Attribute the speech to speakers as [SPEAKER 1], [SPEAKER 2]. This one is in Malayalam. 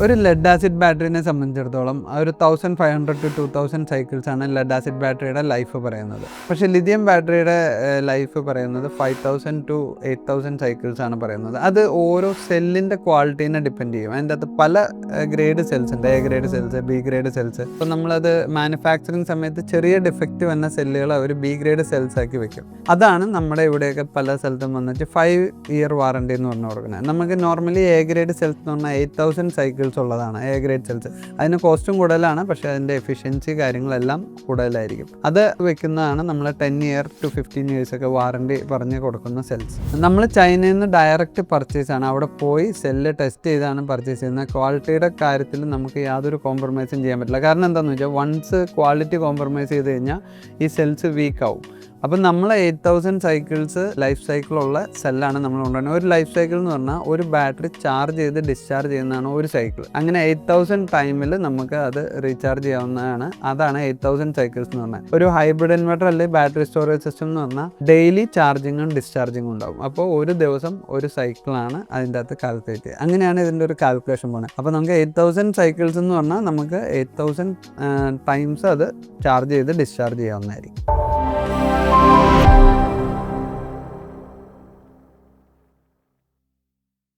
[SPEAKER 1] ഒരു ലെഡ് ആസിഡ് ബാറ്ററിനെ സംബന്ധിച്ചിടത്തോളം ഒരു 1500 to 2000 സൈക്കിൾസ് ആണ് ലെഡ് ആസിഡ് ബാറ്ററിയുടെ ലൈഫ് പറയുന്നത്. പക്ഷേ ലിഥിയം ബാറ്ററിയുടെ ലൈഫ് പറയുന്നത് 5000 to 8000 സൈക്കിൾസ് ആണ് പറയുന്നത്. അത് ഓരോ സെല്ലിൻ്റെ ക്വാളിറ്റീനെ ഡിപ്പെൻഡ് ചെയ്യും. അതിൻ്റെ അകത്ത് പല ഗ്രേഡ് സെൽസ് ഉണ്ട്, A grade cells, B grade cells. അപ്പോൾ നമ്മളത് മാനുഫാക്ചറിങ് സമയത്ത് ചെറിയ ഡിഫക്റ്റ് വന്ന സെല്ലുകൾ അവർ ബി ഗ്രേഡ് സെൽസ് ആക്കി വെക്കും. അതാണ് നമ്മുടെ ഇവിടെയൊക്കെ പല സ്ഥലത്തും വന്നിട്ട് 5 year വാറണ്ടി എന്ന് പറഞ്ഞു കൊടുക്കുന്നത്. നമുക്ക് നോർമലി എ ഗ്രേഡ് സെൽസ് എന്ന് പറഞ്ഞാൽ 8000 സൈക്കിൾസ് ഉള്ളതാണ് എ ഗ്രേഡ് സെൽസ്. അതിന് കോസ്റ്റും കൂടുതലാണ്, പക്ഷേ അതിൻ്റെ എഫിഷ്യൻസി കാര്യങ്ങളെല്ലാം കൂടുതലായിരിക്കും. അത് വെക്കുന്നതാണ് നമ്മൾ 10 year to 15 years ഒക്കെ വാറണ്ടി പറഞ്ഞ് കൊടുക്കുന്ന സെൽസ്. നമ്മൾ ചൈനയിൽ നിന്ന് ഡയറക്റ്റ് പർച്ചേസ് ആണ്, അവിടെ പോയി സെല്ല് ടെസ്റ്റ് ചെയ്താണ് പർച്ചേസ് ചെയ്യുന്നത്. ക്വാളിറ്റിയുടെ കാര്യത്തിൽ നമുക്ക് യാതൊരു കോംപ്രമൈസും ചെയ്യാൻ പറ്റില്ല. കാരണം എന്താണെന്ന് വെച്ചാൽ വൺസ് ക്വാളിറ്റി കോംപ്രമൈസ് ചെയ്ത് കഴിഞ്ഞാൽ ഈ സെൽസ് വീക്ക് ആവും. അപ്പം നമ്മൾ 8000 സൈക്കിൾസ് ലൈഫ് സൈക്കിളുള്ള സെല്ലാണ് നമ്മൾ കൊണ്ടുവരുന്നത്. ഒരു ലൈഫ് സൈക്കിൾ എന്ന് പറഞ്ഞാൽ ഒരു ബാറ്ററി ചാർജ് ചെയ്ത് ഡിസ്ചാർജ് ചെയ്യുന്നതാണ് ഒരു സൈക്കിൾ. അങ്ങനെ 8000 ടൈമിൽ നമുക്ക് അത് റീചാർജ് ചെയ്യാവുന്നതാണ്. അതാണ് 8000 സൈക്കിൾസ് എന്ന് പറഞ്ഞാൽ. ഒരു ഹൈബ്രിഡ് ഇൻവെർട്ടർ അല്ലെങ്കിൽ ബാറ്ററി സ്റ്റോറേജ് സിസ്റ്റം എന്ന് പറഞ്ഞാൽ ഡെയിലി ചാർജിങ്ങും ഡിസ്ചാർജിങ്ങും ഉണ്ടാവും. അപ്പോൾ ഒരു ദിവസം ഒരു സൈക്കിളാണ് അതിൻ്റെ അകത്ത് കാൽക്കുലേറ്റ് ചെയ്യുക. അങ്ങനെയാണ് ഇതിൻ്റെ ഒരു കാൽക്കുലേഷൻ പോകുന്നത്. അപ്പോൾ നമുക്ക് 8000 സൈക്കിൾസ് എന്ന് പറഞ്ഞാൽ നമുക്ക് 8000 ടൈംസ് അത് ചാർജ് ചെയ്ത് ഡിസ്ചാർജ് ചെയ്യാവുന്നതായിരിക്കും.